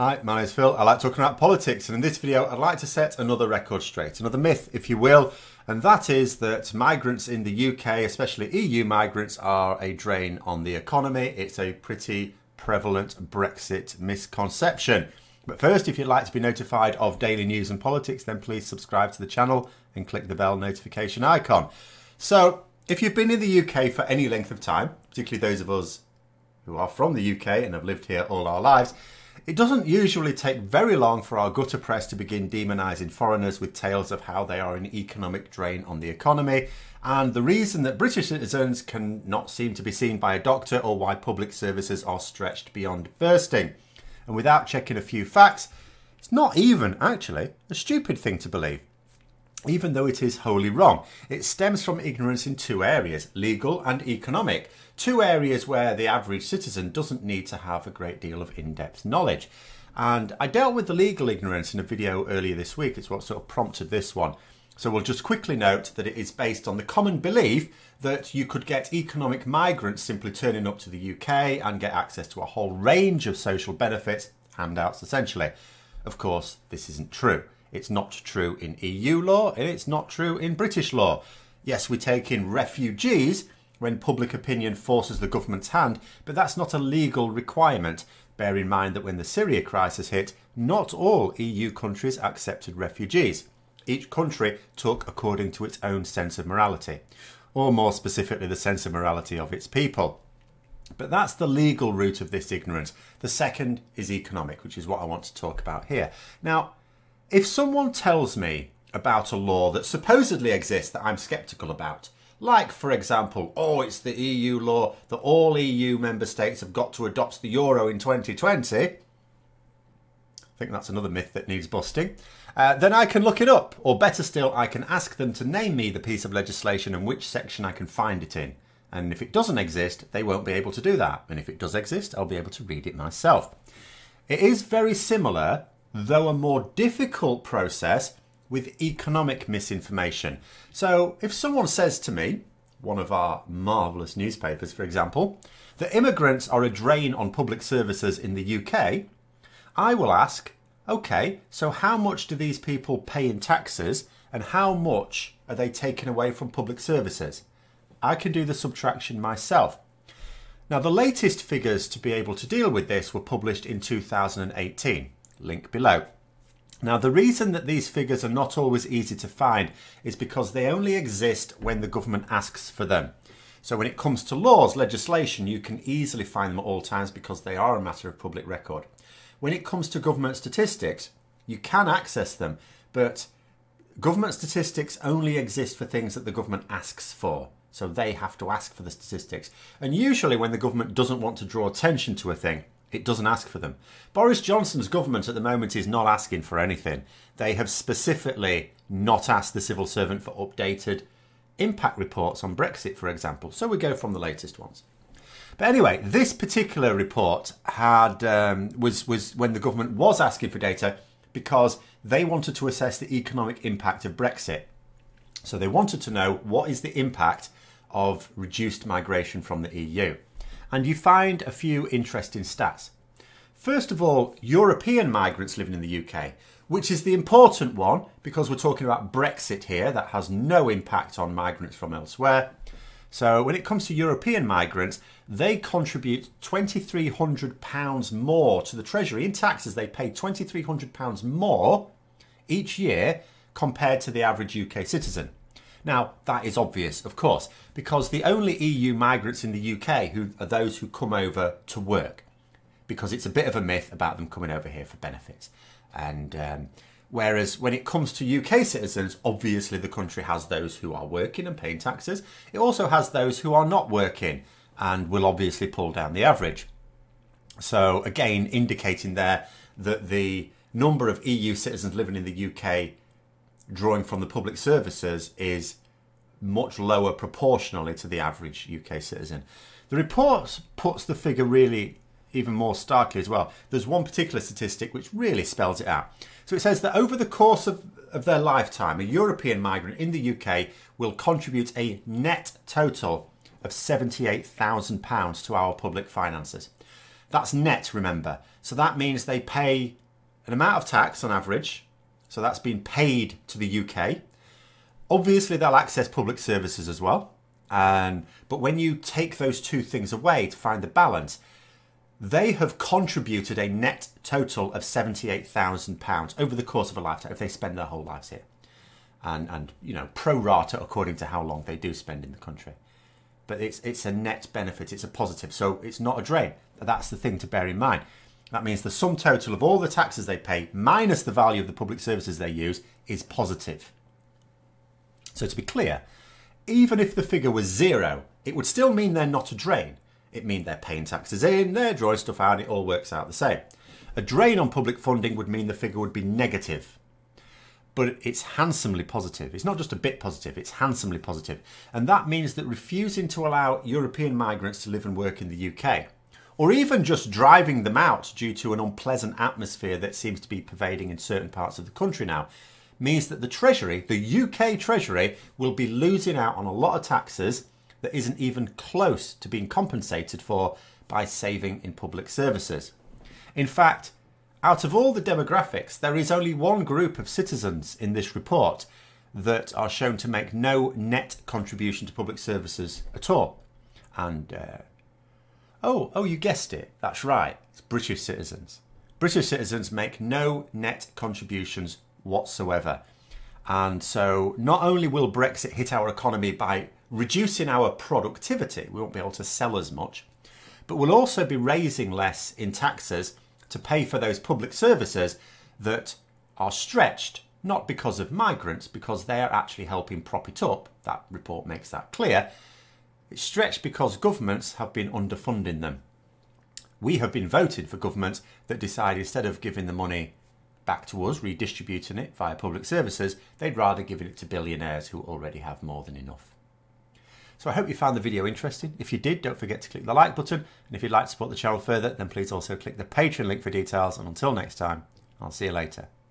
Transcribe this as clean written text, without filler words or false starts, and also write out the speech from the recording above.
Hi, my name is Phil. I like talking about politics, and in this video I'd like to set another record straight, another myth if you will, and that is that migrants in the UK, especially EU migrants, are a drain on the economy. It's a pretty prevalent Brexit misconception. But first, if you'd like to be notified of daily news and politics, then please subscribe to the channel and click the bell notification icon. So, if you've been in the UK for any length of time, particularly those of us who are from the UK and have lived here all our lives, it doesn't usually take very long for our gutter press to begin demonising foreigners with tales of how they are an economic drain on the economy, and the reason that British citizens can not seem to be seen by a doctor, or why public services are stretched beyond bursting. And without checking a few facts, it's not even actually a stupid thing to believe, even though it is wholly wrong. It stems from ignorance in two areas, legal and economic. Two areas where the average citizen doesn't need to have a great deal of in-depth knowledge. And I dealt with the legal ignorance in a video earlier this week. It's what sort of prompted this one. So we'll just quickly note that it is based on the common belief that you could get economic migrants simply turning up to the UK and get access to a whole range of social benefits, handouts essentially. Of course, this isn't true. It's not true in EU law, and it's not true in British law. Yes, we take in refugees when public opinion forces the government's hand, but that's not a legal requirement. Bear in mind that when the Syria crisis hit, not all EU countries accepted refugees. Each country took according to its own sense of morality, or more specifically, the sense of morality of its people. But that's the legal root of this ignorance. The second is economic, which is what I want to talk about here. Now, if someone tells me about a law that supposedly exists that I'm sceptical about, like, for example, it's the EU law that all EU member states have got to adopt the euro in 2020, I think that's another myth that needs busting, then I can look it up, or better still, I can ask them to name me the piece of legislation and which section I can find it in. And if it doesn't exist, they won't be able to do that. And if it does exist, I'll be able to read it myself. It is very similar, though a more difficult process, with economic misinformation. So if someone says to me, one of our marvellous newspapers for example, that immigrants are a drain on public services in the UK, I will ask, okay, so how much do these people pay in taxes and how much are they taking away from public services? I can do the subtraction myself. Now, the latest figures to be able to deal with this were published in 2018. Link below. Now, the reason that these figures are not always easy to find is because they only exist when the government asks for them. So when it comes to laws, legislation, you can easily find them at all times because they are a matter of public record. When it comes to government statistics, you can access them, but government statistics only exist for things that the government asks for. So they have to ask for the statistics. And usually when the government doesn't want to draw attention to a thing, it doesn't ask for them. Boris Johnson's government at the moment is not asking for anything. They have specifically not asked the civil servant for updated impact reports on Brexit, for example. So we go from the latest ones. But anyway, this particular report had was when the government was asking for data because they wanted to assess the economic impact of Brexit. So they wanted to know what is the impact of reduced migration from the EU. And you find a few interesting stats. First of all, European migrants living in the UK, which is the important one because we're talking about Brexit here. That has no impact on migrants from elsewhere. So when it comes to European migrants, they contribute £2,300 more to the Treasury. In taxes, they pay £2,300 more each year compared to the average UK citizen. Now, that is obvious, of course, because the only EU migrants in the UK who are those who come over to work, because it's a bit of a myth about them coming over here for benefits. And whereas when it comes to UK citizens, obviously the country has those who are working and paying taxes. It also has those who are not working and will obviously pull down the average. So again, indicating there that the number of EU citizens living in the UK drawing from the public services is much lower proportionally to the average UK citizen. The report puts the figure really even more starkly as well. There's one particular statistic which really spells it out. So it says that over the course of their lifetime, a European migrant in the UK will contribute a net total of £78,000 to our public finances. That's net, remember. So that means they pay an amount of tax on average. So that's been paid to the UK. Obviously, they'll access public services as well. But when you take those two things away to find the balance, they have contributed a net total of £78,000 over the course of a lifetime if they spend their whole lives here. And you know, pro rata according to how long they do spend in the country. But it's a net benefit, it's a positive, so it's not a drain. That's the thing to bear in mind. That means the sum total of all the taxes they pay minus the value of the public services they use is positive. So to be clear, even if the figure was zero, it would still mean they're not a drain. It means they're paying taxes in, they're drawing stuff out, and it all works out the same. A drain on public funding would mean the figure would be negative. But it's handsomely positive. It's not just a bit positive, it's handsomely positive. And that means that refusing to allow European migrants to live and work in the UK, or even just driving them out due to an unpleasant atmosphere that seems to be pervading in certain parts of the country now, means that the Treasury, the UK Treasury, will be losing out on a lot of taxes that isn't even close to being compensated for by saving in public services. In fact, out of all the demographics, there is only one group of citizens in this report that are shown to make no net contribution to public services at all. And, oh, you guessed it. That's right. It's British citizens. British citizens make no net contributions whatsoever. And so not only will Brexit hit our economy by reducing our productivity, we won't be able to sell as much, but we'll also be raising less in taxes to pay for those public services that are stretched, not because of migrants, because they are actually helping prop it up. That report makes that clear. It's stretched because governments have been underfunding them. We have been voted for governments that decide instead of giving the money back to us, redistributing it via public services, they'd rather give it to billionaires who already have more than enough. So I hope you found the video interesting. If you did, don't forget to click the like button. And if you'd like to support the channel further, then please also click the Patreon link for details. And until next time, I'll see you later.